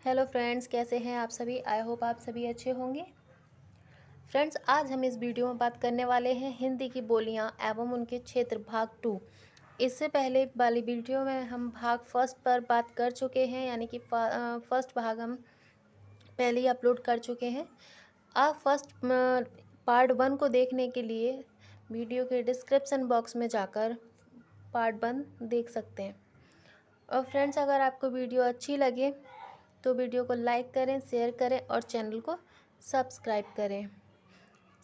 Hello friends, कैसे हैं आप सभी। आई होप आप सभी अच्छे होंगे। फ्रेंड्स, आज हम इस वीडियो में बात करने वाले हैं हिंदी की बोलियां एवं उनके क्षेत्र भाग 2। इससे पहले वाली वीडियो में हम भाग फर्स्ट पर बात कर चुके हैं, यानी कि फर्स्ट भाग हम पहले ही अपलोड कर चुके हैं। आप फर्स्ट पार्ट 1 को देखने के लिए वीडियो के डिस्क्रिप्शन बॉक्स में जाकर पार्ट 1 देख सकते हैं। और फ्रेंड्स, अगर आपको वीडियो अच्छी लगे तो वीडियो को लाइक करें, शेयर करें और चैनल को सब्सक्राइब करें।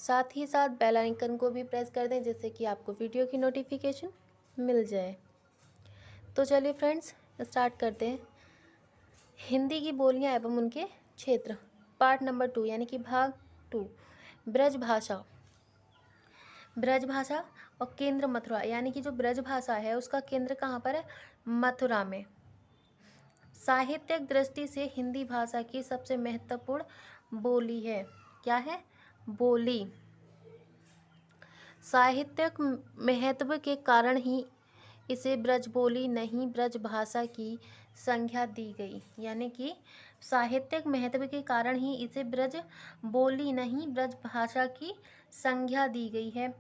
साथ ही साथ बेल आइकन को भी प्रेस कर दें, जिससे कि आपको वीडियो की नोटिफिकेशन मिल जाए। तो चलिए फ्रेंड्स, स्टार्ट करते हैं। हिंदी की बोलियां एवं उनके क्षेत्र, पार्ट नंबर 2 यानी कि भाग 2। ब्रज भाषा। ब्रज भाषा और केंद्र मथुरा, यानी कि जो ब्रज भाषा है उसका केंद्र कहाँ पर है? मथुरा में। साहित्यिक दृष्टि से हिंदी भाषा की सबसे महत्वपूर्ण बोली है। क्या है? बोली। साहित्यिक महत्व के कारण ही इसे ब्रज बोली नहीं ब्रज भाषा की संज्ञा दी गई। यानी कि साहित्यिक महत्व के कारण ही इसे ब्रज बोली नहीं ब्रज भाषा की संज्ञा दी गई है।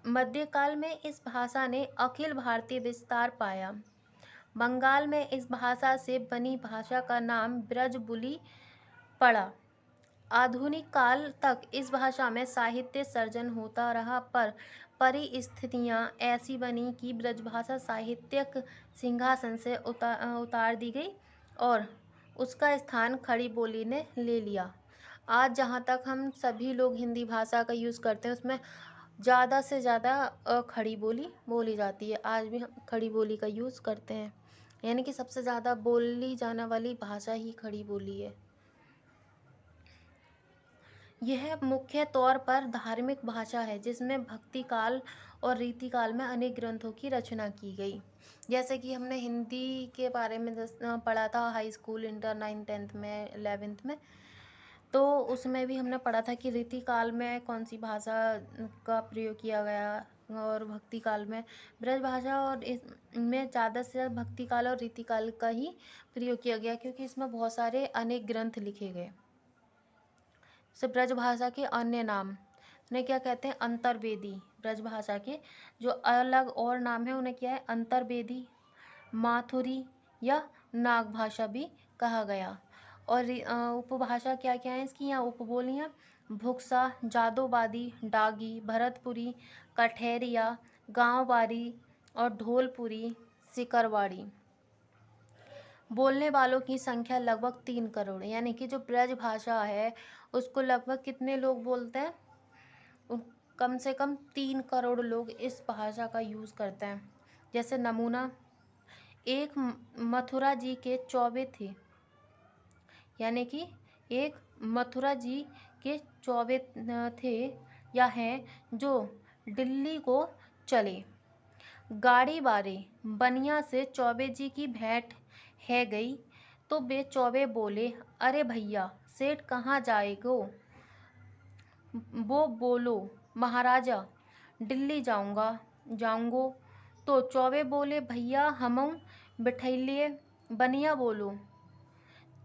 मध्यकाल में इस भाषा ने अखिल भारतीय विस्तार पाया। बंगाल में इस भाषा से बनी भाषा का नाम ब्रजबुली पड़ा। आधुनिक काल तक इस भाषा में साहित्य सर्जन होता रहा, पर परिस्थितियां ऐसी बनी कि ब्रजभाषा साहित्यिक सिंहासन से उतार दी गई और उसका स्थान खड़ी बोली ने ले लिया। आज जहाँ तक हम सभी लोग हिंदी भाषा का यूज़ करते हैं, उसमें ज़्यादा से ज़्यादा खड़ी बोली बोली जाती है। आज भी हम खड़ी बोली का यूज़ करते हैं, यानी कि सबसे ज़्यादा बोली जाने वाली भाषा ही खड़ी बोली है। यह मुख्य तौर पर धार्मिक भाषा है, जिसमें भक्ति काल और रीति काल में अनेक ग्रंथों की रचना की गई। जैसे कि हमने हिंदी के बारे में पढ़ा था high school, inter, 9th 10th में, 11th में, तो उसमें भी हमने पढ़ा था कि रीति काल में कौन सी भाषा का प्रयोग किया गया और भक्ति काल में ब्रज भाषा, और इसमें ज़्यादा से ज़्यादा भक्ति काल और रीति काल का ही प्रयोग किया गया, क्योंकि इसमें बहुत सारे अनेक ग्रंथ लिखे गए। से ब्रज भाषा के अन्य नाम उन्हें क्या कहते हैं? अंतर्वेदी। ब्रज भाषा के जो अलग और नाम है उन्हें क्या है? अंतर्वेदी, माथुरी या नाग भाषा भी कहा गया। और उपभाषा क्या क्या है इसकी? यहाँ उपबोलियाँ भुक्सा, जादोबादी, डागी, भरतपुरी, कठेरिया, गांवबारी और ढोलपुरी, सिकरवाड़ी। बोलने वालों की संख्या लगभग 3 करोड़। यानी कि जो ब्रज भाषा है उसको लगभग कितने लोग बोलते हैं? कम से कम 3 करोड़ लोग इस भाषा का यूज़ करते हैं। जैसे नमूना, एक मथुरा जी के चौबे थे, यानी कि एक मथुरा जी के चौबे थे या हैं जो दिल्ली को चले। गाड़ी बारे, बनिया से चौबे जी की भेंट है गई, तो वे चौबे बोले, अरे भैया सेठ कहाँ जाएगो? वो बोलो, महाराजा दिल्ली जाऊंगो। तो चौबे बोले, भैया हमऊ बिठैलिए। बनिया बोलो,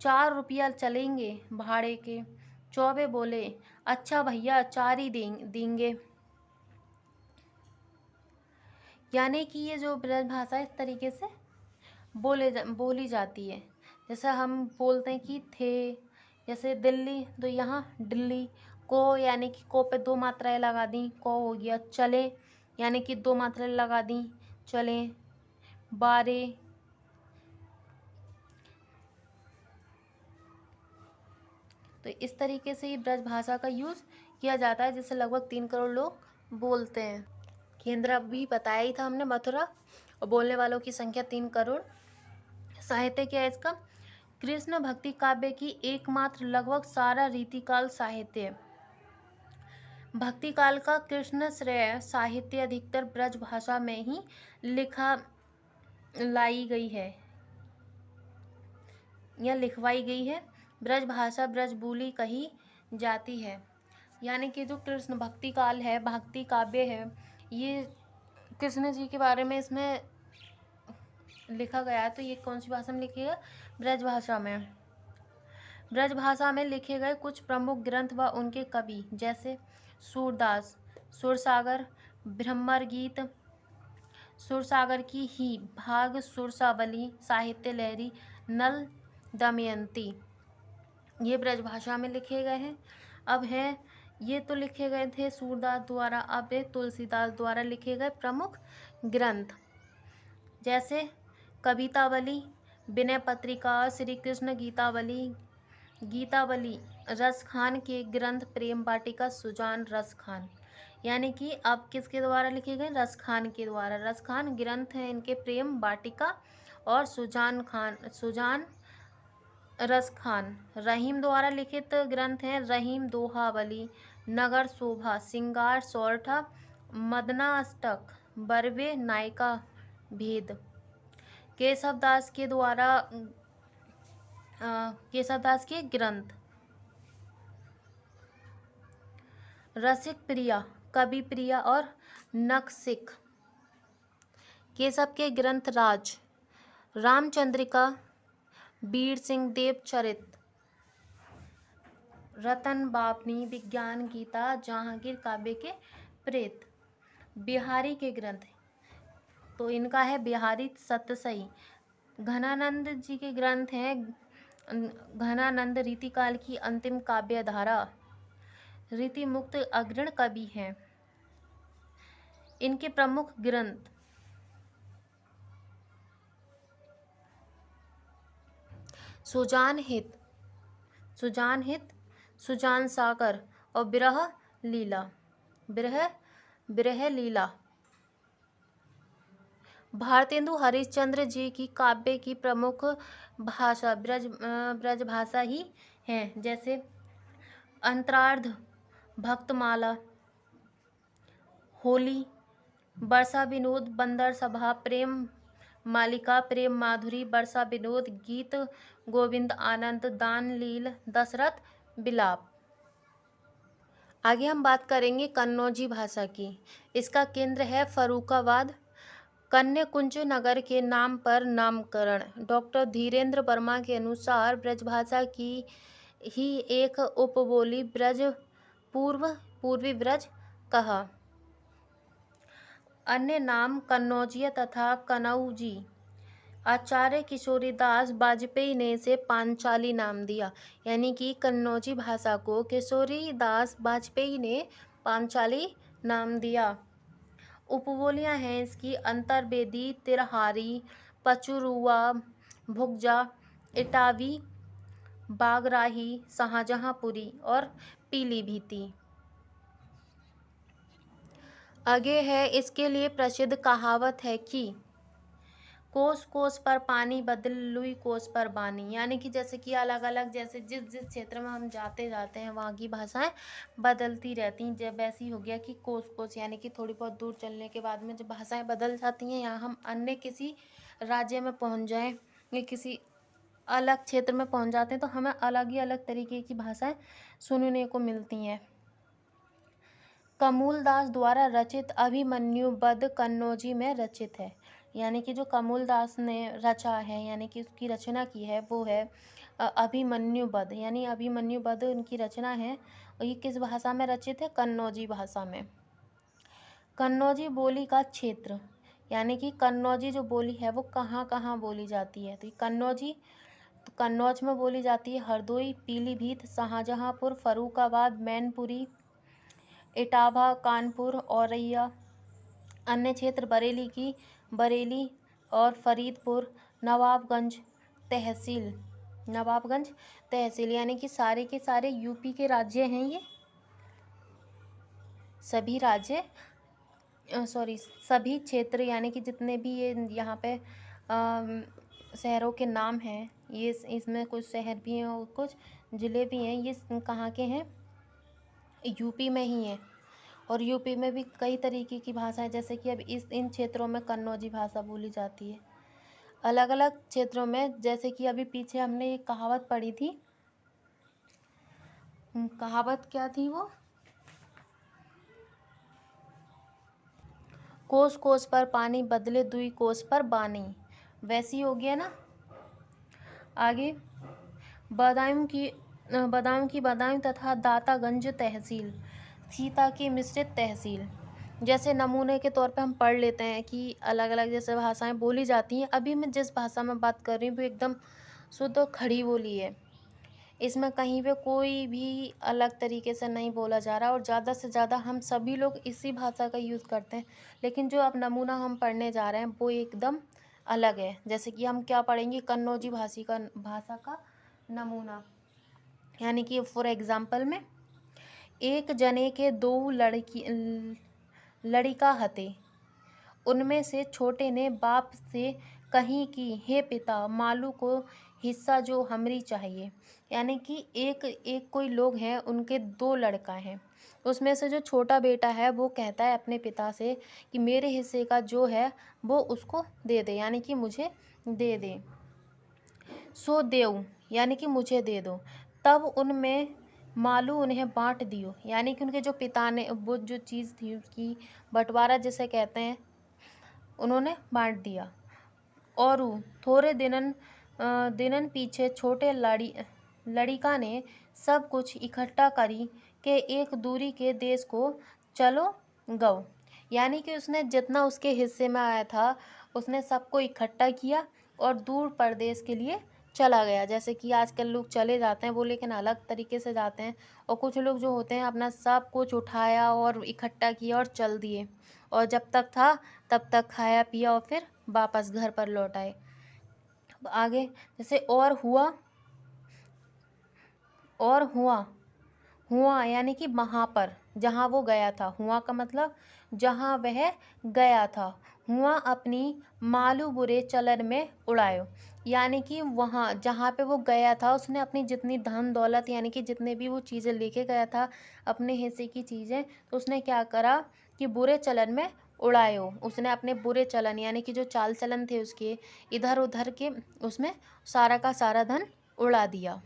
4 रुपया चलेंगे भाड़े के। चौबे बोले, अच्छा भैया 4 ही देंगे। यानी कि ये जो ब्रज भाषा इस तरीके से बोली जाती है। जैसे हम बोलते हैं कि थे, जैसे दिल्ली, तो यहाँ दिल्ली को, यानी कि को पे 2 मात्राएं लगा दी, को हो गया। चले, यानी कि 2 मात्राएं लगा दी, चले। बारे, तो इस तरीके से ये ब्रज भाषा का यूज़ किया जाता है, जिससे लगभग 3 करोड़ लोग बोलते हैं। केंद्र भी बताया ही था हमने, मथुरा, और बोलने वालों की संख्या 3 करोड़। साहित्य क्या है इसका? कृष्ण भक्ति काव्य की एकमात्र लगभग सारा रीतिकाल साहित्य। भक्ति काल का कृष्ण श्रेय साहित्य अधिकतर ब्रज भाषा में ही लाई गई है या लिखवाई गई है। ब्रज भाषा ब्रज बोली कही जाती है। यानी कि जो कृष्ण भक्ति काल है, भक्ति काव्य है, ये कृष्ण जी के बारे में इसमें लिखा गया है, तो ये कौन सी भाषा में लिखिएगा? ब्रज भाषा में। ब्रजभाषा में लिखे गए कुछ प्रमुख ग्रंथ व उनके कवि जैसे सूरदास, सुरसागर, ब्रह्मर गीत, सुरसागर की ही भाग, सुरसावली, साहित्य लहरी, नल दमयंती, ये ब्रजभाषा में लिखे गए हैं। अब हैं, ये तो लिखे गए थे सूरदास द्वारा। अब है तुलसीदास द्वारा लिखे गए प्रमुख ग्रंथ जैसे कवितावली, विनय पत्रिका, श्री कृष्ण गीतावली, गीतावली, रसखान के ग्रंथ, प्रेम वाटिका, सुजान रसखान। यानी कि अब किसके द्वारा लिखे गए? रसखान के द्वारा। रसखान ग्रंथ हैं इनके प्रेम वाटिका और सुजान रसखान। रहीम द्वारा लिखित ग्रंथ हैं रहीम दोहावली, नगर शोभा, श्रृंगार सौरठा, मदनाष्टक, बरवे नायिका भेद। केशवदास के द्वारा केशवदास के ग्रंथ रसिक प्रिया, कवि प्रिया और नखशिख। केशव के ग्रंथ राज, रामचंद्रिका, वीर सिंह देव चरित, रतन बापनी, विज्ञान गीता, जहांगीर काव्य के प्रेत। बिहारी के ग्रंथ तो इनका है बिहारी सतसई। घनानंद जी के ग्रंथ हैं घनानंद रीतिकाल की अंतिम काव्य धारा, रीति मुक्त अग्रण कवि हैं। इनके प्रमुख ग्रंथ सुजान हित, सुजान सागर और विरह लीला। भारतेंदु हरिश्चंद्र जी की काव्य की प्रमुख भाषा ब्रजभाषा ही है। जैसे अंतरार्ध, भक्तमाला, होली, वर्षा विनोद, बंदर सभा, प्रेम मालिका, प्रेम माधुरी, वर्षा विनोद, गीत गोविंद आनंद, दान लील, दशरथ विलाप। आगे हम बात करेंगे कन्नौजी भाषा की। इसका केंद्र है फर्रुखाबाद। कन्याकुंज नगर के नाम पर नामकरण। डॉक्टर धीरेन्द्र वर्मा के अनुसार ब्रजभाषा की ही एक उपबोली ब्रज पूर्वी ब्रज कहा। अन्य नाम कन्नौजिया तथा कनौजी। आचार्य किशोरीदास वाजपेयी ने इसे पांचाली नाम दिया। यानी कि कन्नौजी भाषा को किशोरीदास वाजपेयी ने पांचाली नाम दिया। उपबोलियां हैं इसकी अंतर्वेदी, तिरहारी, पचरुआ, भुगजा, इटावी, बागराही, शाहजहांपुरी और पीलीभीती। आगे है, इसके लिए प्रसिद्ध कहावत है कि कोस कोस पर पानी बदल लुई कोस पर बानी। यानी कि जैसे कि अलग अलग, जैसे जिस जिस क्षेत्र में हम जाते हैं वहाँ की भाषाएं बदलती रहती हैं। जब ऐसी हो गया कि कोस कोस यानी कि थोड़ी बहुत दूर चलने के बाद में जब भाषाएं बदल जाती हैं, यहाँ हम अन्य किसी राज्य में पहुँच जाएं या किसी अलग क्षेत्र में पहुँच जाते हैं तो हमें अलग ही अलग तरीके की भाषाएं सुनने को मिलती हैं। कमूलदास द्वारा रचित अभिमन्यु वध कन्नौजी में रचित है। यानी कि जो कमूलदास ने रचा है, यानी कि उसकी रचना की है, वो है अभिमन्यु वध। यानी अभिमन्यु वध उनकी रचना है और ये किस भाषा में रचित है? कन्नौजी भाषा में। कन्नौजी बोली का क्षेत्र, यानी कि कन्नौजी जो बोली है वो कहाँ कहाँ बोली जाती है? तो कन्नौजी तो कन्नौज में बोली जाती है, हरदोई, पीलीभीत, शाहजहांपुर, फर्रुखाबाद, मैनपुरी, इटावा, कानपुर, औरैया। अन्य क्षेत्र बरेली और फरीदपुर, नवाबगंज तहसील। यानी कि सारे के सारे यूपी के राज्य हैं ये। सभी क्षेत्र यानी कि जितने भी ये यहाँ पे शहरों के नाम हैं, ये इसमें कुछ शहर भी हैं और कुछ ज़िले भी हैं। ये कहाँ के हैं? यूपी में ही है। और यूपी में भी कई तरीके की भाषा है, जैसे कि अब इन क्षेत्रों में कन्नौजी भाषा बोली जाती है। अलग अलग क्षेत्रों में, जैसे कि अभी पीछे हमने एक कहावत पढ़ी थी। कहावत क्या थी वो? कोस कोस पर पानी बदले दुई कोस पर बानी। वैसी हो गया ना। आगे बदायूं की बदायूं की बदायूं तथा दातागंज तहसील, सीता की मिश्रित तहसील। जैसे नमूने के तौर पे हम पढ़ लेते हैं कि अलग अलग जैसे भाषाएं बोली जाती हैं। अभी मैं जिस भाषा में बात कर रही हूँ वो एकदम शुद्ध और खड़ी बोली है। इसमें कहीं पे कोई भी अलग तरीके से नहीं बोला जा रहा और ज़्यादा से ज़्यादा हम सभी लोग इसी भाषा का यूज़ करते हैं। लेकिन जो अब नमूना हम पढ़ने जा रहे हैं वो एकदम अलग है। जैसे कि हम क्या पढ़ेंगे, कन्नौजी भाषा का नमूना। यानी कि फॉर एग्जाम्पल में, एक जने के दो लड़िका हते, उनमें से छोटे ने बाप से कही कि हे पिता, मालू को हिस्सा जो हमरी चाहिए। यानी कि एक कोई लोग हैं, उनके दो लड़का हैं, उसमें से जो छोटा बेटा है वो कहता है अपने पिता से कि मेरे हिस्से का जो है वो उसको दे दे, यानी कि मुझे दे दे। सो देऊ, यानी कि मुझे दे दो। तब उनमें मालू उन्हें बांट दियो, यानी कि उनके जो पिता ने वो जो चीज़ थी उसकी बंटवारा जिसे कहते हैं, उन्होंने बांट दिया। और थोड़े दिनन पीछे छोटे लड़िका ने सब कुछ इकट्ठा करी के एक दूरी के देश को चलो गओ। यानी कि उसने जितना उसके हिस्से में आया था उसने सबको इकट्ठा किया और दूर प्रदेश के लिए चला गया। जैसे कि आजकल लोग चले जाते हैं वो, लेकिन अलग तरीके से जाते हैं। और कुछ लोग जो होते हैं अपना सब कुछ उठाया और इकट्ठा किया और चल दिए, और जब तक था तब तक खाया पिया और फिर वापस घर पर लौट आए। आगे जैसे और हुआ यानी कि वहाँ पर जहाँ वो गया था। हुआ का मतलब जहाँ वह गया था। हुआ अपनी मालू बुरे चलन में उड़ायो, यानी कि वहाँ जहाँ पे वो गया था उसने अपनी जितनी धन दौलत यानी कि जितने भी वो चीज़ें लेके गया था अपने हिस्से की चीज़ें, तो उसने क्या करा कि बुरे चलन में उड़ायो। उसने अपने बुरे चलन यानी कि जो चाल चलन थे उसके इधर उधर के उसमें सारा का सारा धन उड़ा दिया।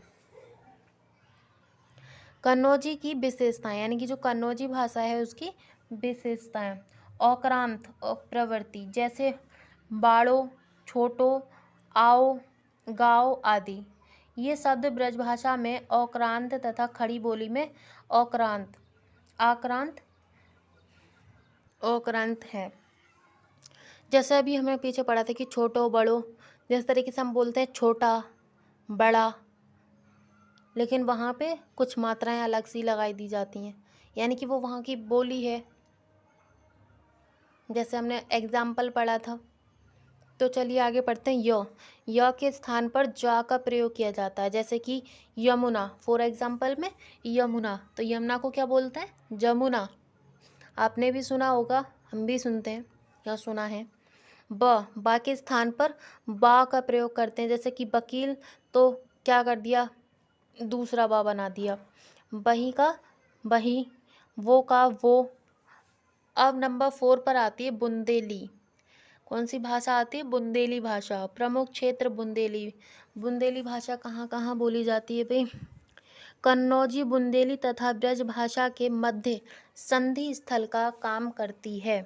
कन्नौजी की विशेषताएं, यानी कि जो कन्नौजी भाषा है उसकी विशेषताएं। औक्रांत और प्रवृत्ति, जैसे बाड़ो, छोटो, आओ, गाओ आदि। ये शब्द ब्रजभाषा में औक्रांत तथा खड़ी बोली में आक्रांत औक्रांत है। जैसे अभी हमें पीछे पढ़ा था कि छोटो बड़ो, जिस तरीके से हम बोलते हैं छोटा बड़ा, लेकिन वहाँ पे कुछ मात्राएं अलग सी लगाई दी जाती हैं, यानी कि वो वहाँ की बोली है। जैसे हमने एग्जाम्पल पढ़ा था। तो चलिए आगे पढ़ते हैं। य के स्थान पर जा का प्रयोग किया जाता है। जैसे कि यमुना, फॉर एग्जाम्पल में यमुना, तो यमुना को क्या बोलते हैं, जमुना। आपने भी सुना होगा, हम भी सुनते हैं या सुना है। बा के स्थान पर बा का प्रयोग करते हैं। जैसे कि वकील, तो क्या कर दिया, दूसरा बा बना दिया। बही का बही, वो का वो। अब नंबर 4 पर आती है बुंदेली। कौन सी भाषा आती है, बुंदेली भाषा। प्रमुख क्षेत्र बुंदेली। बुंदेली भाषा कहाँ कहाँ बोली जाती है भाई, कन्नौजी, बुंदेली तथा ब्रज भाषा के मध्य संधि स्थल का काम करती है।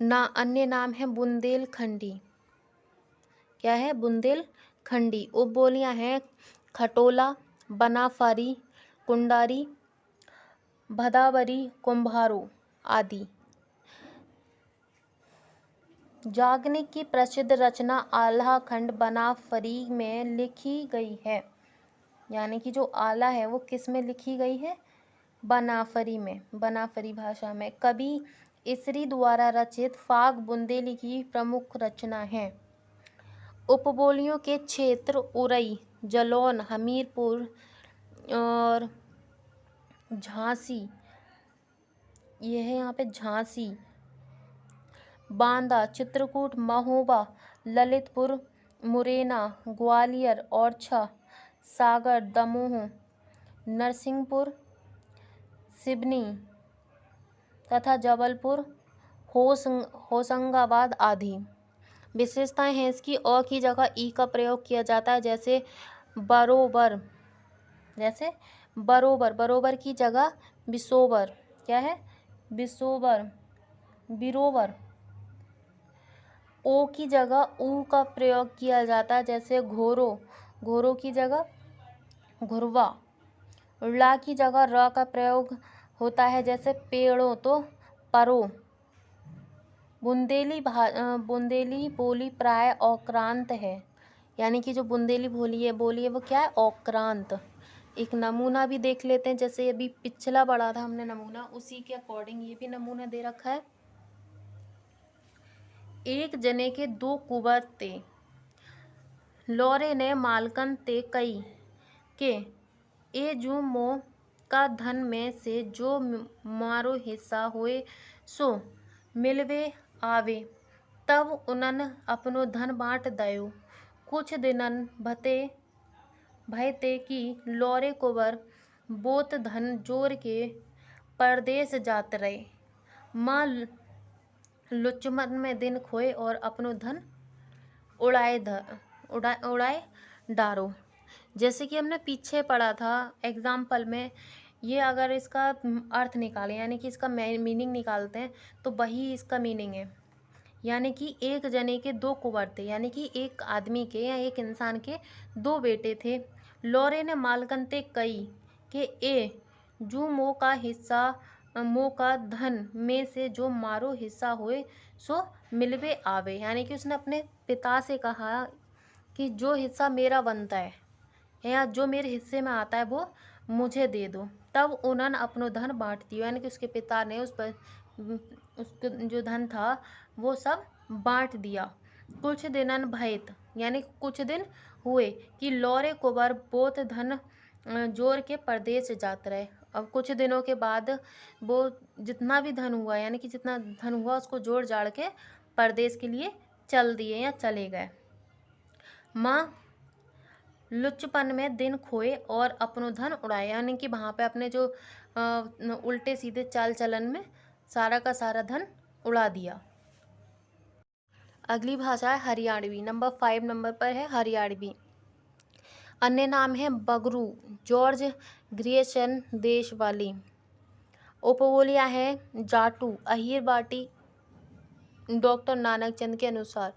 अन्य नाम है बुंदेलखंडी। क्या है, बुंदेलखंडी। उपबोलियां हैं खटोला, बनाफारी, कुंडारी, भदावरी, कुंभारो आदि। याज्ञनिक की प्रसिद्ध रचना आल्हा खंड बनाफरी में लिखी गई है। यानी कि जो आला है वो किस में लिखी गई है, बनाफरी में, बनाफरी भाषा में। कवि इसरी द्वारा रचित फाग बुंदेली की प्रमुख रचना है। उपबोलियों के क्षेत्र उरई, जलौन, हमीरपुर और झांसी, यह है यहाँ पे झांसी, बांदा, चित्रकूट, महोबा, ललितपुर, मुरैना, ग्वालियर, ओरछा, सागर, दमोह, नरसिंहपुर, सिवनी तथा जबलपुर, होशंगाबाद आदि। विशेषताएं हैं इसकी। अ की जगह ई का प्रयोग किया जाता है। जैसे बरोबर, बरोबर की जगह बिसोबर। क्या है, बिसोबर, बिरोबर। ओ की जगह ऊ का प्रयोग किया जाता है। जैसे घोरो, घोरों की जगह घुरवा। ला की जगह र का प्रयोग होता है, जैसे पेड़ों तो परो। बुंदेली बोली प्राय औक्रांत है, यानी कि जो बुंदेली बोली है वो क्या है, औक्रांत। एक नमूना भी देख लेते हैं, जैसे अभी पिछला पढ़ा था हमने नमूना, उसी के अकॉर्डिंग ये भी नमूना दे रखा है। एक जने के दो कुंवर ते, लौरे ने मालकन ते कई के, ए जू मो का धन में से जो मारो हिस्सा होए सो मिलवे आवे, तब उनन अपनो धन बांट दयो। कुछ दिनन भयते कि लौरे कुंवर बोत धन जोर के परदेस जात रहे। माँ लुचमन में दिन खोए और अपनो धन उड़ाए डारो। जैसे कि हमने पीछे पढ़ा था एग्जाम्पल में, ये अगर इसका अर्थ निकालें यानी कि इसका मीनिंग निकालते हैं तो वही इसका मीनिंग है। यानी कि एक जने के दो कुंवर थे, यानी कि एक आदमी के या एक इंसान के दो बेटे थे। लौरे ने मालकनते कई के ए जो मो का धन में से जो मारो हिस्सा होए सो मिलवे आवे, यानी कि उसने अपने पिता से कहा कि जो हिस्सा मेरा बनता है या जो मेरे हिस्से में आता है वो मुझे दे दो। तब उन्होंने अपनो धन बांट दिया, यानी कि उसके पिता ने उसका जो धन था वो सब बांट दिया। कुछ दिनन भयत, यानी कुछ दिन हुए कि लौरे कुंवर बोत धन जोर के परदेश जात रहे। अब कुछ दिनों के बाद वो जितना भी धन हुआ, यानी कि जितना धन हुआ उसको जोड़ जाड़ के परदेश के लिए चल दिए या चले गए। माँ लुच्चपन में दिन खोए और अपनो धन उड़ाए, यानी कि वहाँ पे अपने जो उल्टे सीधे चाल चलन में सारा का सारा धन उड़ा दिया। अगली भाषा है हरियाणवी। नंबर 5 नंबर पर है हरियाणवी। अन्य नाम है बगरू, जॉर्ज ग्रियर्सन देश वाली। उपबोलियाँ हैं जाटू, अहीर बाटी, डॉक्टर नानक चंद के अनुसार।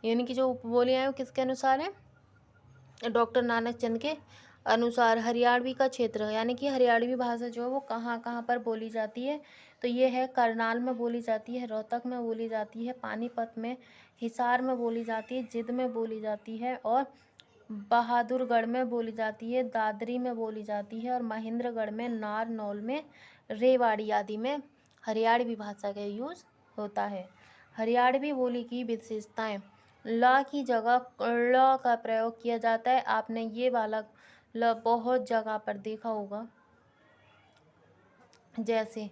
यानी कि जो उपबोलियाँ हैं वो किसके अनुसार है, डॉक्टर नानक चंद के अनुसार। हरियाणवी का क्षेत्र, यानी कि हरियाणवी भाषा जो है वो कहाँ कहाँ पर बोली जाती है, तो ये है करनाल में बोली जाती है, रोहतक में बोली जाती है, पानीपत में, हिसार में बोली जाती है, जिंद में बोली जाती है, और बहादुरगढ़ में बोली जाती है, दादरी में बोली जाती है, और महेंद्रगढ़ में, नारनौल में, रेवाड़ी आदि में हरियाणवी भाषा का यूज़ होता है। हरियाणवी बोली की विशेषताएं, ला की जगह ल का प्रयोग किया जाता है। आपने ये वाला ल बहुत जगह पर देखा होगा, जैसे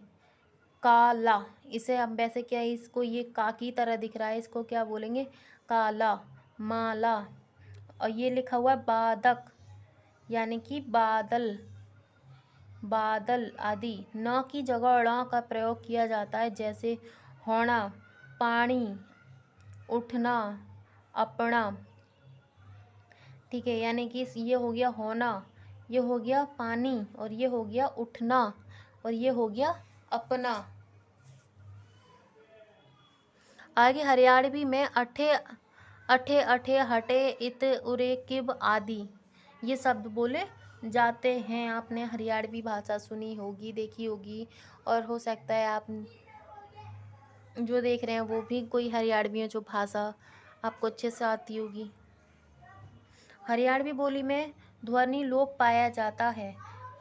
काला, इसे हम वैसे क्या है, इसको ये का की तरह दिख रहा है, इसको क्या बोलेंगे, काला। माला, और ये लिखा हुआ है बादक, यानी कि बादल, बादल आदि। न की जगह ण का प्रयोग किया जाता है, जैसे होना, पानी, उठना, अपना। ठीक है, यानी कि ये हो गया होना, ये हो गया पानी, और ये हो गया उठना, और ये हो गया अपना। आगे हरियाणवी में अठे अठे अठे हटे इत उरे किब आदि ये शब्द बोले जाते हैं। आपने हरियाणवी भाषा सुनी होगी, देखी होगी, और हो सकता है आप जो देख रहे हैं वो भी कोई हरियाणवी जो भाषा आपको अच्छे से आती होगी। हरियाणवी बोली में ध्वनि लोप पाया जाता है।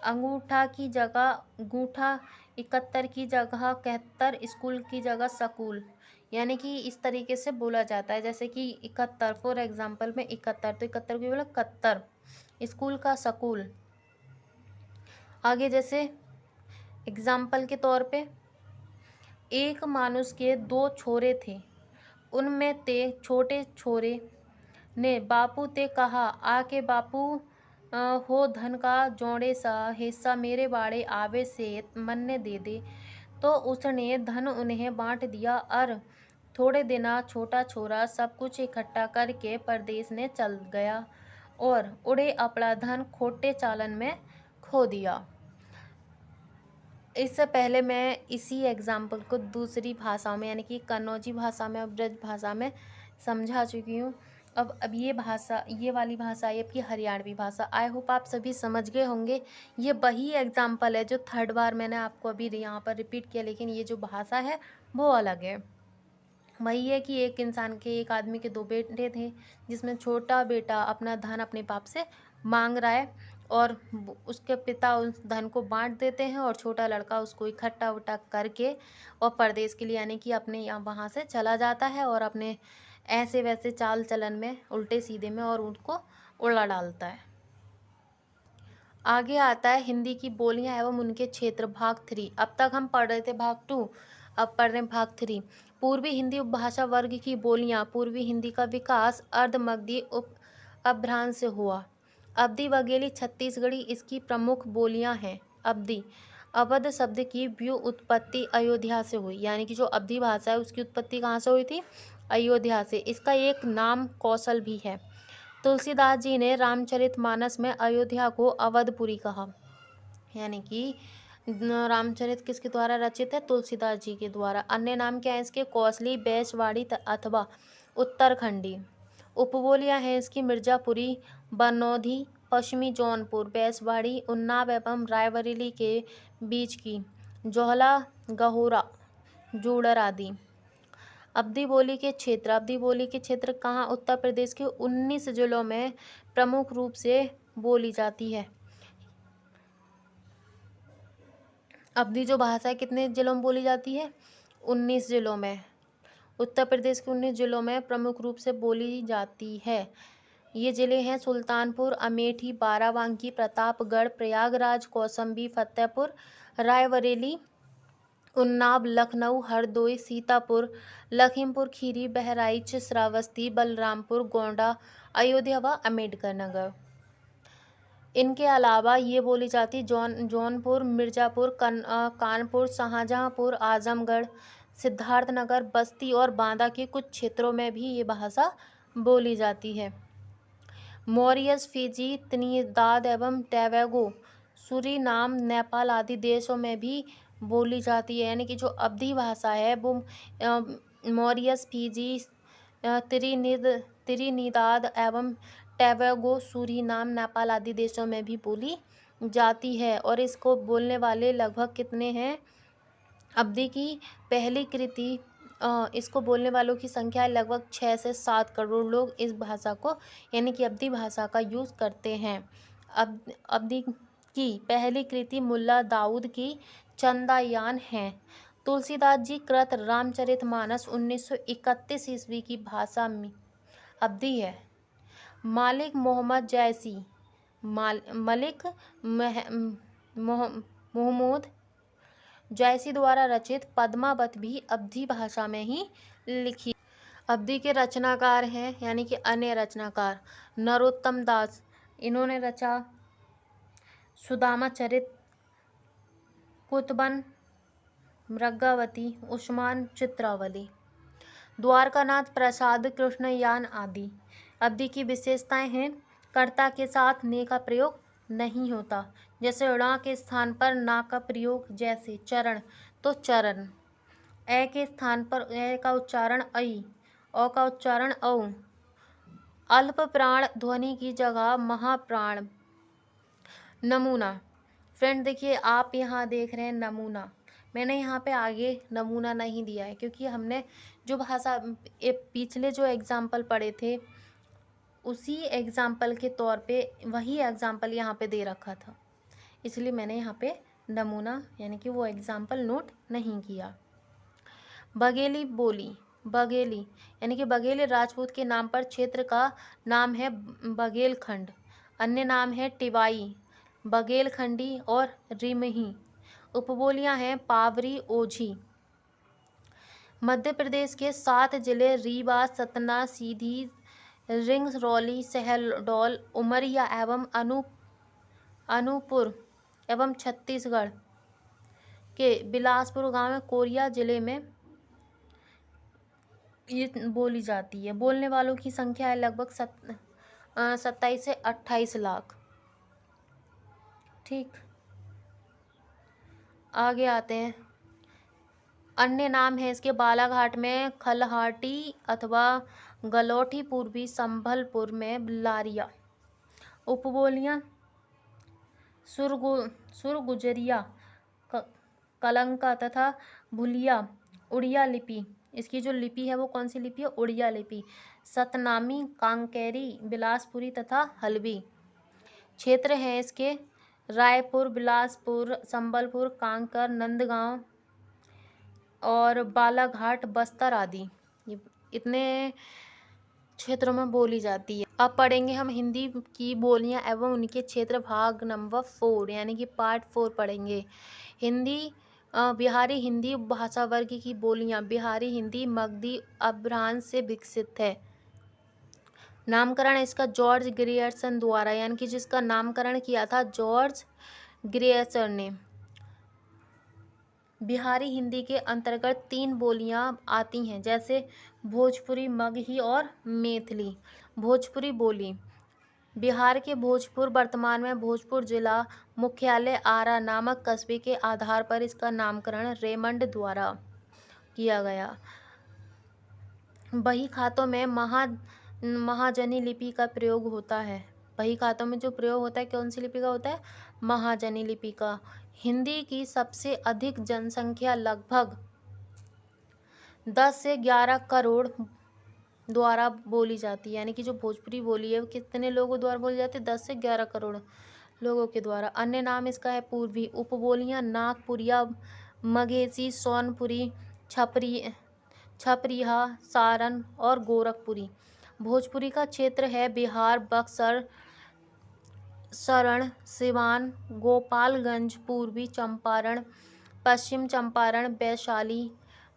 अंगूठा की जगह गूठा, 71 की जगह 71, स्कूल की जगह स्कूल, यानी कि इस तरीके से बोला जाता है। जैसे कि 71 फॉर एग्जाम्पल में 71, तो 71 की बोला 71, स्कूल का स्कूल। आगे जैसे एग्जाम्पल के तौर पे, एक मानुष के दो छोरे थे, उनमें ते छोटे छोरे ने बापू ते कहा, आके बापू हो धन का जोड़े सा हिस्सा मेरे बाड़े आवे से मन्ने दे दे। तो उसने धन उन्हें बांट दिया, और थोड़े दिना छोटा छोरा सब कुछ इकट्ठा करके परदेश ने चल गया, और उड़े अपना धन खोटे चालन में खो दिया। इससे पहले मैं इसी एग्जाम्पल को दूसरी भाषाओं में, यानी कि कन्नौजी भाषा में और ब्रज भाषा में समझा चुकी हूँ। अब ये वाली भाषा है आपकी हरियाणवी भाषा। आई होप आप सभी समझ गए होंगे। ये वही एग्जाम्पल है जो थर्ड बार मैंने आपको अभी यहाँ पर रिपीट किया, लेकिन ये जो भाषा है वो अलग है। वही है कि एक आदमी के दो बेटे थे, जिसमें छोटा बेटा अपना धन अपने बाप से मांग रहा है और उसके पिता उस धन को बांट देते हैं और छोटा लड़का उसको इकट्ठा उट्ठा करके और परदेश के लिए यानी कि अपने यहाँ वहाँ से चला जाता है और अपने ऐसे वैसे चाल चलन में उल्टे सीधे में और उनको उड़ा डालता है। आगे आता है हिंदी की बोलियां एवं उनके क्षेत्र भाग 3। अब तक हम पढ़ रहे थे भाग 2, अब पढ़ रहे हैं भाग 3। पूर्वी हिंदी उपभाषा वर्ग की बोलियां। पूर्वी हिंदी का विकास अर्धमगधी उप अपभ्रंश से हुआ। अवधी बघेली छत्तीसगढ़ी इसकी प्रमुख बोलियां हैं। अवधी अवध शब्द की व्युत्पत्ति अयोध्या से हुई, यानी कि जो अवधी भाषा है उसकी उत्पत्ति कहाँ से हुई थी? अयोध्या से। इसका एक नाम कौशल भी है। तुलसीदास जी ने रामचरितमानस में अयोध्या को अवधपुरी कहा, यानी कि रामचरित किसके द्वारा रचित है? तुलसीदास जी के द्वारा। अन्य नाम क्या है इसके? कौशली, बैसवाड़ी अथवा उत्तरखंडी। उपबोलियां हैं इसकी मिर्जापुरी, बनौधी, पश्चिमी जौनपुर, बैसवाड़ी, उन्नाव एवं रायबरेली के बीच की, जोहला, गहोरा, जूडर आदि। अवधी बोली के क्षेत्र कहाँ? उत्तर प्रदेश के 19 जिलों में प्रमुख रूप से बोली जाती है। अवधी जो भाषा है कितने जिलों में बोली जाती है? 19 जिलों में। उत्तर प्रदेश के 19 जिलों में प्रमुख रूप से बोली जाती है। ये जिले हैं सुल्तानपुर, अमेठी, बाराबंकी, प्रतापगढ़, प्रयागराज, कौशाम्बी, फतेहपुर, रायबरेली, उन्नाव, लखनऊ, हरदोई, सीतापुर, लखीमपुर खीरी, बहराइच, श्रावस्ती, बलरामपुर, गोंडा, अयोध्या व अम्बेडकर नगर। इनके अलावा ये बोली जाती जौनपुर, मिर्जापुर, कानपुर, शाहजहाँपुर, आजमगढ़, सिद्धार्थनगर, बस्ती और बांदा के कुछ क्षेत्रों में भी ये भाषा बोली जाती है। मॉरिशस, फिजी, त्रिनिदाद एवं टोबैगो, सूरीनाम, नेपाल आदि देशों में भी बोली जाती है। यानी कि जो अवधी भाषा है वो मॉरिशस, फिजी, त्रिनिदाद एवं टोबैगो, सूरीनाम, नेपाल आदि देशों में भी बोली जाती है। और इसको बोलने वाले लगभग कितने हैं? अवधी की पहली कृति इसको बोलने वालों की संख्या लगभग 6 से 7 करोड़ लोग इस भाषा को यानी कि अवधी भाषा का यूज़ करते हैं। अवधी की पहली कृति मुल्ला दाऊद की चंदायान है। तुलसीदास जी कृत रामचरितमानस 1931 ईस्वी की भाषा में अवधी है। मलिक मोहम्मद जैसी मलिक महमूद जैसी द्वारा रचित पद्मावत भी अवधी भाषा में ही लिखी। अवधी के रचनाकार हैं यानी कि अन्य रचनाकार नरोत्तम दास, इन्होंने रचा सुदामा चरित, कुतुबन, मृगावती, उस्मान चित्रावली, द्वारकानाथ प्रसाद, कृष्णयान आदि। अवधी की विशेषताएं हैं कर्ता के साथ ने का प्रयोग नहीं होता, जैसे ण के स्थान पर ना का प्रयोग, जैसे चरण तो चरण, ए के स्थान पर ए का उच्चारण ऐ, औ का उच्चारण औ, अल्प प्राण ध्वनि की जगह महाप्राण। नमूना फ्रेंड देखिए, आप यहाँ देख रहे हैं नमूना, मैंने यहाँ पे आगे नमूना नहीं दिया है क्योंकि हमने जो भाषा पिछले जो एग्जाम्पल पढ़े थे उसी एग्जाम्पल के तौर पे वही एग्जाम्पल यहाँ पे दे रखा था, इसलिए मैंने यहाँ पे नमूना यानी कि वो एग्जाम्पल नोट नहीं किया। बघेली बोली, बघेली यानी कि बघेली राजपूत के नाम पर क्षेत्र का नाम है बघेलखंड। अन्य नाम है टिवाई, बघेलखंडी और रिमही। उपबोलियां हैं पावरी, ओझी। मध्य प्रदेश के 7 जिले रीवा, सतना, सीधी, रिंगरौली, सहडौल, उमरिया एवं अनूपपुर एवं छत्तीसगढ़ के बिलासपुर गांव में कोरिया जिले में ये बोली जाती है। बोलने वालों की संख्या है लगभग 27 से 28 लाख। ठीक, आगे आते हैं। अन्य नाम है इसके बालाघाट में खलहाटी अथवा गलौठी पूर्वी संभलपुर में लारिया। उपबोलियाँ सुरगुजरिया, कलंका तथा भुलिया। उड़िया लिपि, इसकी जो लिपि है वो कौन सी लिपि है? उड़िया लिपि। सतनामी, कांकेरी, बिलासपुरी तथा हल्बी। क्षेत्र हैं इसके रायपुर, बिलासपुर, संबलपुर, कांकर, नंदगांव और बालाघाट, बस्तर आदि। ये इतने क्षेत्रों में बोली जाती है। अब पढ़ेंगे हम हिंदी की बोलियां एवं उनके क्षेत्र, भाग नंबर 4 यानी कि पार्ट 4 पढ़ेंगे। बिहारी हिंदी भाषा वर्ग की बोलियां। बिहारी हिंदी मगधी अपभ्रंश से विकसित है। नामकरण इसका जॉर्ज ग्रियर्सन द्वारा, यानी कि जिसका नामकरण किया था जॉर्ज ग्रियर्सन ने। बिहारी हिंदी के अंतर्गत 3 बोलियां आती हैं, जैसे भोजपुरी, मगही और मैथिली। भोजपुरी बोली। बिहार के भोजपुर, वर्तमान में भोजपुर जिला मुख्यालय आरा नामक कस्बे के आधार पर इसका नामकरण रेमंड द्वारा किया गया। बही खातों में महाजनी लिपि का प्रयोग होता है। बही खातों में जो प्रयोग होता है कौन सी लिपि का होता है? महाजनी लिपि का। हिंदी की सबसे अधिक जनसंख्या लगभग 10 से 11 करोड़ द्वारा बोली जाती है, यानी कि जो भोजपुरी बोली है वो कितने लोगों द्वारा बोली जाती है? 10 से 11 करोड़ लोगों के द्वारा। अन्य नाम इसका है पूर्वी। उपबोलियां नागपुरिया, मगेसी, सोनपुरी, छपरिया, सारण और गोरखपुरी। भोजपुरी का क्षेत्र है बिहार, बक्सर, सारण, सिवान, गोपालगंज, पूर्वी चंपारण, पश्चिम चंपारण, वैशाली,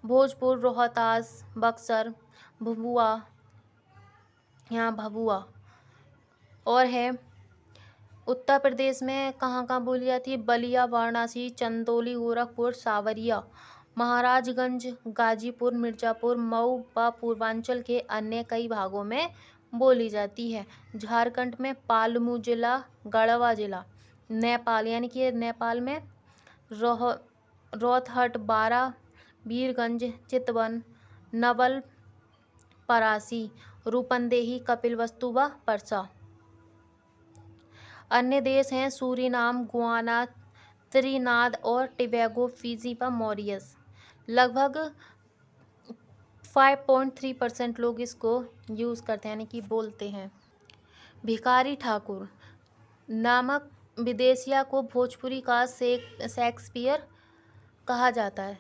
भोजपुर, रोहतास, बक्सर, भभुआ, यहाँ भभुआ। और है उत्तर प्रदेश में कहाँ कहाँ बोली जाती है? बलिया, वाराणसी, चंदौली, गोरखपुर, सावरिया, महाराजगंज, गाजीपुर, मिर्जापुर, मऊ व पूर्वांचल के अन्य कई भागों में बोली जाती है। झारखंड में पालमू जिला, गढ़वा जिला। नेपाल, यानी कि नेपाल में रोहतहट, बारा, वीरगंज, चितवन, नवल परासी, रूपंदेही, कपिलवस्तु व परसा। अन्य देश हैं सूरीनाम, गुयाना, त्रिनाद और टोबैगो, फिजी व मॉरिशस। लगभग 5.3% लोग इसको यूज़ करते हैं, यानी कि बोलते हैं। भिखारी ठाकुर नामक विदेशिया को भोजपुरी का शेक्सपियर कहा जाता है।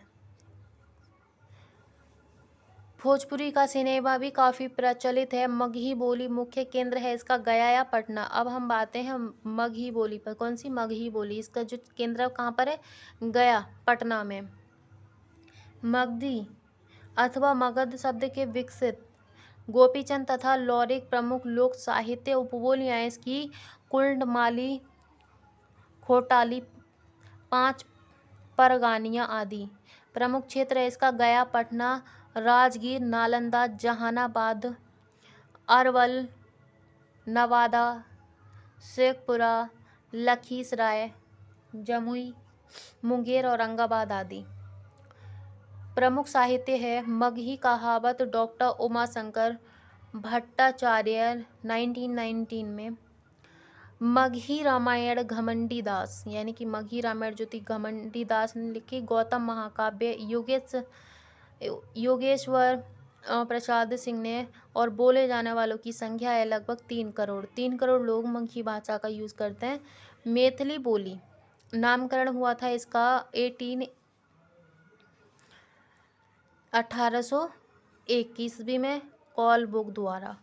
भोजपुरी का सिनेमा भी काफ़ी प्रचलित है। मगही बोली मुख्य केंद्र है इसका गया या पटना। अब हम आते हैं मगही बोली पर। कौन सी? मगही बोली। इसका जो केंद्र कहाँ पर है? गया, पटना में। मगधी अथवा मगध शब्द के विकसित गोपीचंद तथा लौरिक प्रमुख लोक साहित्य उपबोलियाँ इसकी कुंडमाली, खोटाली, 5 परगानियाँ आदि। प्रमुख क्षेत्र है इसका गया, पटना, राजगीर, नालंदा, जहानाबाद, अरवल, नवादा, शेखपुरा, लखीसराय, जमुई, मुंगेर, औरंगाबाद आदि। प्रमुख साहित्य है मगही कहावत, डॉक्टर उमाशंकर भट्टाचार्य 1919 में। मगही रामायण घमंडी दास, यानी कि मगही रामायण जो थी घमंडी दास ने लिखी। गौतम महाकाव्य योगेश्वर प्रसाद सिंह ने। और बोले जाने वालों की संख्या है लगभग 3 करोड़। 3 करोड़ लोग मगही भाषा का यूज़ करते हैं। मैथिली बोली नामकरण हुआ था इसका 1801 ईस्वी में कॉल बुक द्वारा।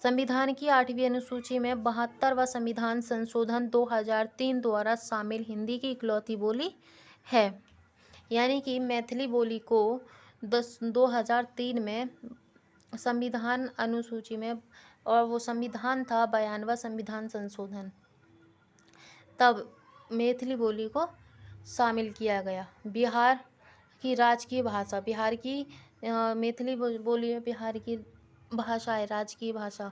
संविधान की 8वीं अनुसूची में 72वां संविधान संशोधन 2003 द्वारा शामिल हिंदी की इकलौती बोली है, यानी कि मैथिली बोली को 2003 में संविधान अनुसूची में, और वो संविधान था 92वां संविधान संशोधन, तब मैथिली बोली को शामिल किया गया। बिहार की राजकीय भाषा, बिहार की मैथिली बोली है, बिहार की भाषा है, राजकीय भाषा।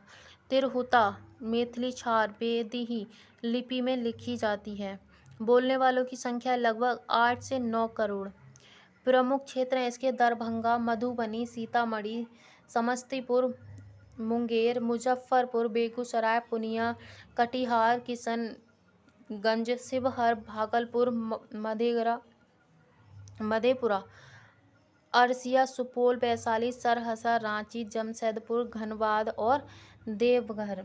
तिरहुता मैथिली क्षार बेदिही लिपि में लिखी जाती है। बोलने वालों की संख्या लगभग 8 से 9 करोड़। प्रमुख क्षेत्र हैं इसके दरभंगा, मधुबनी, सीतामढ़ी, समस्तीपुर, मुंगेर, मुजफ्फरपुर, बेगूसराय, पूर्णिया, कटिहार, किशनगंज, शिवहर, भागलपुर, मधेपुरा, अरसिया, सुपौल, वैशाली, सरहसा, रांची, जमशेदपुर, धनबाद और देवघर।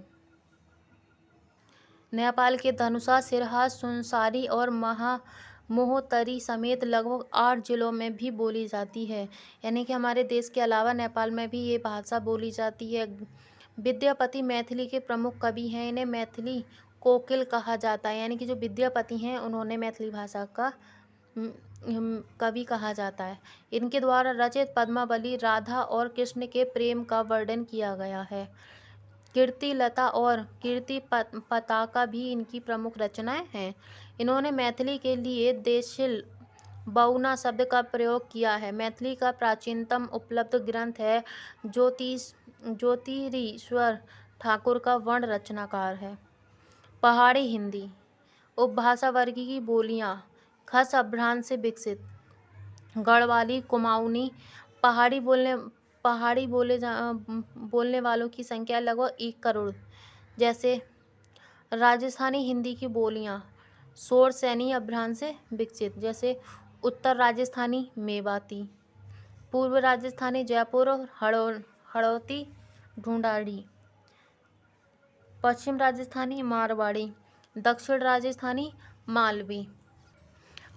नेपाल के धनुषा, सिरहा, सुनसारी और मोहतरी समेत लगभग 8 जिलों में भी बोली जाती है। यानी कि हमारे देश के अलावा नेपाल में भी ये भाषा बोली जाती है। विद्यापति मैथिली के प्रमुख कवि हैं। इन्हें मैथिली कोकिल कहा जाता है। यानी कि जो विद्यापति हैं उन्होंने मैथिली भाषा का कवि कहा जाता है। इनके द्वारा रचित पद्मावली, राधा और कृष्ण के प्रेम का वर्णन किया गया है। कीर्ति लता और कीर्ति पताका भी इनकी प्रमुख रचनाएं हैं। इन्होंने मैथिली के लिए देशिल बहुना शब्द का प्रयोग किया है। मैथिली का प्राचीनतम उपलब्ध ग्रंथ है ज्योतिरीश्वर ठाकुर का वर्ण रचनाकार है। पहाड़ी हिंदी उपभाषा वर्ग की बोलियां खस अभ्रांत से विकसित। गढ़वाली, कुमाऊनी पहाड़ी बोलने वालों की संख्या लगभग 1 करोड़। जैसे राजस्थानी हिंदी की बोलियां शोर सैनी अभ्रांत से विकसित। जैसे उत्तर राजस्थानी मेवाती, पूर्व राजस्थानी जयपुर और हड़ौती ढूंढाड़ी, पश्चिम राजस्थानी मारवाड़ी, दक्षिण राजस्थानी मालवी।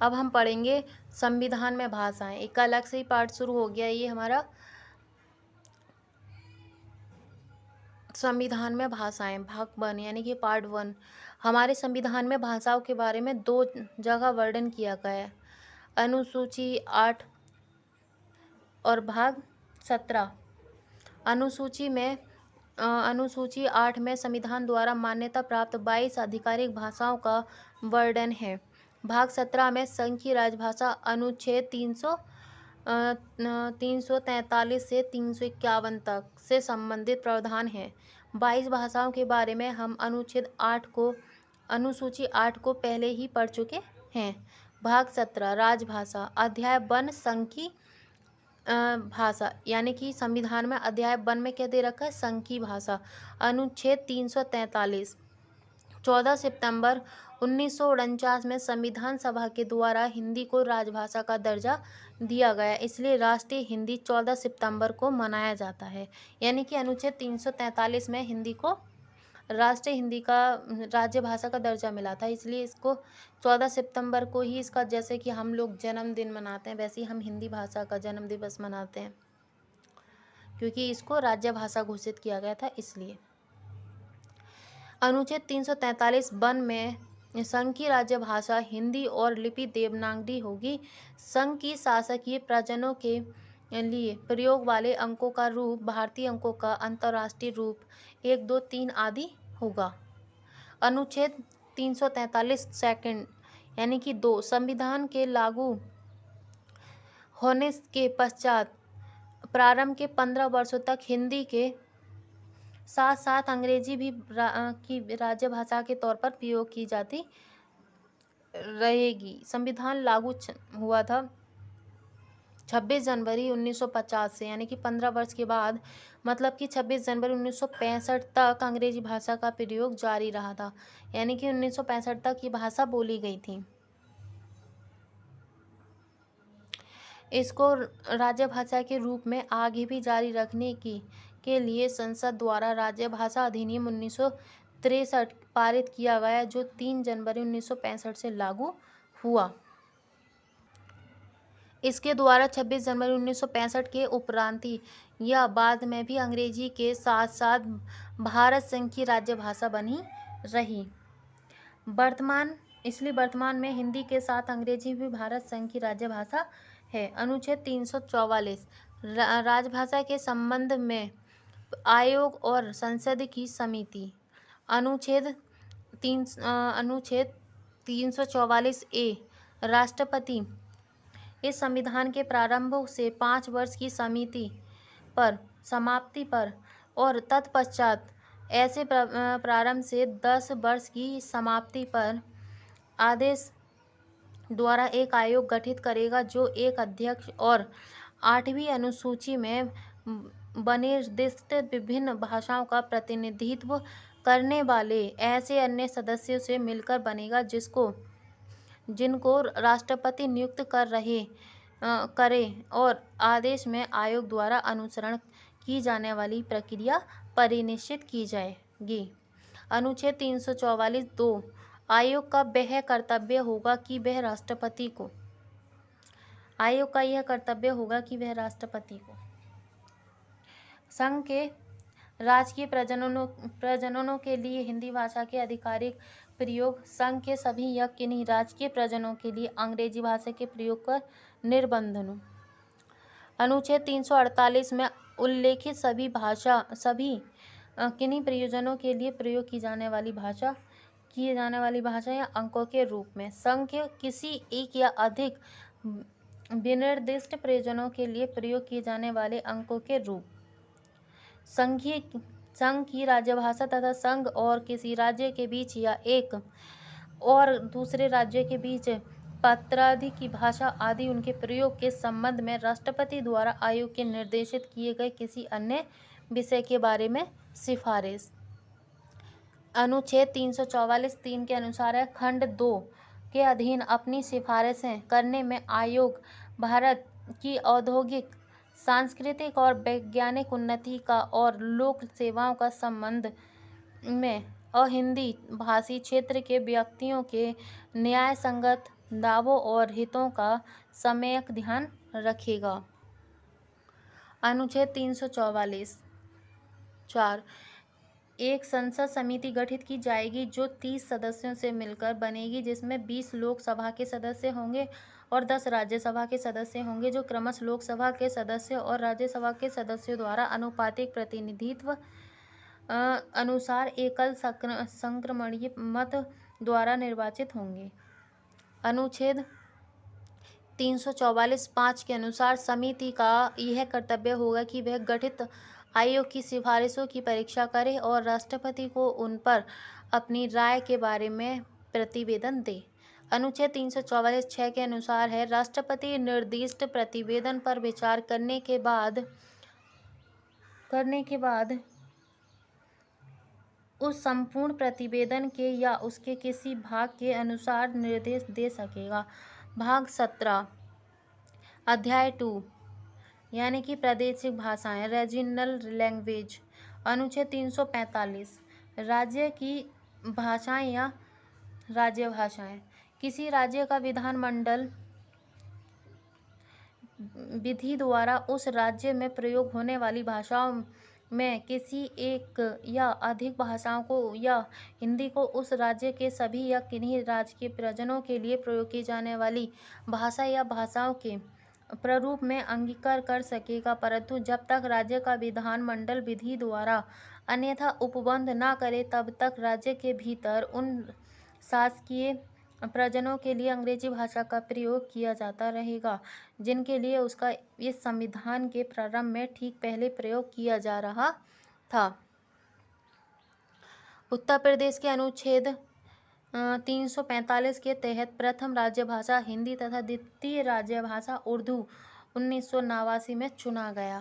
अब हम पढ़ेंगे संविधान में भाषाएं। एक अलग से ही पार्ट शुरू हो गया। ये हमारा संविधान में भाषाएं भाग 1 यानी कि पार्ट 1। हमारे संविधान में भाषाओं के बारे में 2 जगह वर्णन किया गया है। अनुसूची 8 और भाग 17। अनुसूची 8 में संविधान द्वारा मान्यता प्राप्त 22 आधिकारिक भाषाओं का वर्णन है। भाग 17 में संघ की राजभाषा अनुच्छेद 343 से 351 तक से संबंधित प्रावधान है। 22 भाषाओं के बारे में हम अनुसूची 8 को पहले ही पढ़ चुके हैं। भाग 17 राजभाषा। अध्याय 1 संघ की भाषा। यानी कि संविधान में अध्याय 1 में क्या दे रखा है? संघ की भाषा। अनुच्छेद 343। 14 सितंबर 1949 में संविधान सभा के द्वारा हिंदी को राजभाषा का दर्जा दिया गया, इसलिए राष्ट्रीय हिंदी 14 सितंबर को मनाया जाता है। यानी कि अनुच्छेद 343 में हिंदी को राष्ट्रीय हिंदी का राज्य भाषा का दर्जा मिला था, इसलिए इसको 14 सितंबर को ही इसका, जैसे कि हम लोग जन्मदिन मनाते हैं वैसे ही हम हिंदी भाषा का जन्म दिवस मनाते हैं, क्योंकि इसको राज्य भाषा घोषित किया गया था इसलिए। अनुच्छेद 343 वन में संघ की राज्य भाषा हिंदी और लिपि देवनागरी होगी। संघ की शासकीय प्रयोजनों के लिए प्रयोग वाले अंकों का रूप भारतीय अंकों का अंतर्राष्ट्रीय रूप 1, 2, 3 आदि होगा। अनुच्छेद 343 सेकंड यानी कि 2 संविधान के लागू होने के पश्चात प्रारंभ के 15 वर्षों तक हिंदी के साथ साथ अंग्रेजी भी की राज्य भाषा के तौर पर प्रयोग की जाती रहेगी। संविधान लागू हुआ था 26 जनवरी 1950 से, यानी कि 15 वर्ष के बाद, मतलब कि 26 जनवरी 1965 तक अंग्रेजी भाषा का प्रयोग जारी रहा था। यानी कि 1965 तक ये भाषा बोली गई थी। इसको राज्य भाषा के रूप में आगे भी जारी रखने के लिए संसद द्वारा राज्य भाषा अधिनियम 1963 पारित किया गया, जो 3 जनवरी 1965 से लागू हुआ। इसके द्वारा 26 जनवरी 1965 के उपरांत या बाद में भी अंग्रेजी के साथ साथ भारत संघ की राज्य भाषा बनी रही। वर्तमान में हिंदी के साथ अंग्रेजी भी भारत संघ की राज्य भाषा है। अनुच्छेद 344 राजभाषा के संबंध में आयोग और संसद की समिति। अनुच्छेद 344 ए राष्ट्रपति इस संविधान के प्रारंभ से 5 वर्ष की समाप्ति पर और तत्पश्चात ऐसे प्रारंभ से 10 वर्ष की समाप्ति पर आदेश द्वारा एक आयोग गठित करेगा, जो एक अध्यक्ष और 8वीं अनुसूची में निर्दिष्ट विभिन्न भाषाओं का प्रतिनिधित्व करने वाले ऐसे अन्य सदस्यों से मिलकर बनेगा जिनको राष्ट्रपति नियुक्त करे और आदेश में आयोग द्वारा अनुसरण की जाने वाली प्रक्रिया परिनिश्चित की जाएगी। अनुच्छेद 344(2) आयोग का यह कर्तव्य होगा कि वह राष्ट्रपति को संघ के राजकीय प्रयोजनों के लिए हिंदी भाषा के आधिकारिक प्रयोग, संघ के सभी या किन्हीं राजकीय प्रयोजनों के लिए अंग्रेजी भाषा के प्रयोग पर निर्बंधन। अनुच्छेद 348 में उल्लेखित सभी किन्हीं प्रयोजनों के लिए प्रयोग की जाने वाली भाषा या अंकों के रूप में संघ के किसी एक या अधिक विनिर्दिष्ट प्रयोजनों के लिए प्रयोग किए जाने वाले अंकों के रूप, संघ की राज्य भाषा तथा संघ और किसी राज्य के बीच या एक और दूसरे राज्य के बीच प्रांतीय की भाषा आदि उनके प्रयोग के संबंध में राष्ट्रपति द्वारा आयोग के निर्देशित किए गए किसी अन्य विषय के बारे में सिफारिश। अनुच्छेद 344(3) के अनुसार है खंड 2 के अधीन अपनी सिफारिशें करने में आयोग भारत की औद्योगिक, सांस्कृतिक और वैज्ञानिक उन्नति का और लोक सेवाओं का संबंध में अहिंदी भाषी क्षेत्र के व्यक्तियों के न्याय संगत दावों और हितों का सम्यक ध्यान रखेगा। अनुच्छेद 344(4) एक संसद समिति गठित की जाएगी जो 30 सदस्यों से मिलकर बनेगी, जिसमें 20 लोकसभा के सदस्य होंगे और 10 राज्यसभा के सदस्य होंगे, जो क्रमशः लोकसभा के सदस्यों और राज्यसभा के सदस्यों द्वारा अनुपातिक प्रतिनिधित्व अनुसार एकल संक्रमणीय मत द्वारा निर्वाचित होंगे। अनुच्छेद 344(5) के अनुसार समिति का यह कर्तव्य होगा कि वह गठित आयोग की सिफारिशों की परीक्षा करे और राष्ट्रपति को उन पर अपनी राय के बारे में प्रतिवेदन दे। अनुच्छेद 344(6) के अनुसार है राष्ट्रपति निर्दिष्ट प्रतिवेदन पर विचार करने के बाद उस संपूर्ण प्रतिवेदन के या उसके किसी भाग के अनुसार निर्देश दे सकेगा। भाग 17 अध्याय 2 यानी कि प्रादेशिक भाषाएं, रीजनल लैंग्वेज। अनुच्छेद 345 राज्य की भाषाएं या राज्य भाषाएं। किसी राज्य का विधानमंडल विधि द्वारा उस राज्य में प्रयोग होने वाली भाषाओं में किसी एक या अधिक भाषाओं को या हिंदी को उस राज्य के सभी या किन्हीं राजकीय प्रयोजनों के लिए प्रयोग की जाने वाली भाषा या भाषाओं के प्रारूप में अंगीकार कर सकेगा, परंतु जब तक राज्य का विधानमंडल विधि द्वारा अन्यथा उपबंध न करे तब तक राज्य के भीतर उन शासकीय प्रयोजनों के लिए अंग्रेजी भाषा का प्रयोग किया जाता रहेगा जिनके लिए उसका इस संविधान के प्रारंभ में ठीक पहले प्रयोग किया जा रहा था। उत्तर प्रदेश के अनुच्छेद 345 के तहत प्रथम राजभाषा हिंदी तथा द्वितीय राजभाषा उर्दू 1989 में चुना गया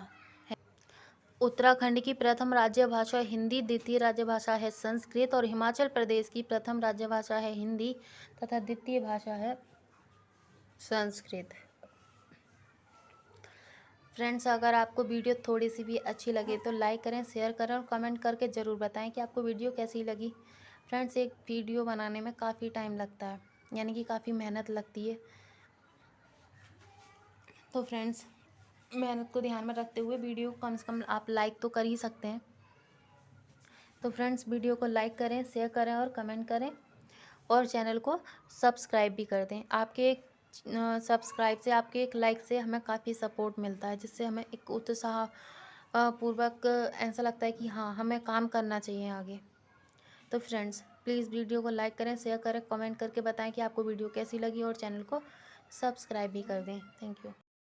है। उत्तराखंड की प्रथम राजभाषा हिंदी, द्वितीय राजभाषा है संस्कृत और हिमाचल प्रदेश की प्रथम राजभाषा है हिंदी तथा द्वितीय भाषा है संस्कृत। फ्रेंड्स, अगर आपको वीडियो थोड़ी सी भी अच्छी लगे तो लाइक करें, शेयर करें और कमेंट करके ज़रूर बताएं कि आपको वीडियो कैसी लगी। फ्रेंड्स, एक वीडियो बनाने में काफ़ी टाइम लगता है, यानी कि काफ़ी मेहनत लगती है। तो फ्रेंड्स, मेहनत को ध्यान में रखते हुए वीडियो कम से कम आप लाइक तो कर ही सकते हैं। तो फ्रेंड्स, वीडियो को लाइक करें, शेयर करें और कमेंट करें और चैनल को सब्सक्राइब भी कर दें। आपके एक सब्सक्राइब से, आपके एक लाइक से हमें काफ़ी सपोर्ट मिलता है, जिससे हमें एक उत्साह पूर्वक ऐसा लगता है कि हाँ, हमें काम करना चाहिए आगे। तो फ्रेंड्स, प्लीज़ वीडियो को लाइक करें, शेयर करें, कमेंट करके बताएं कि आपको वीडियो कैसी लगी और चैनल को सब्सक्राइब भी कर दें। Thank you.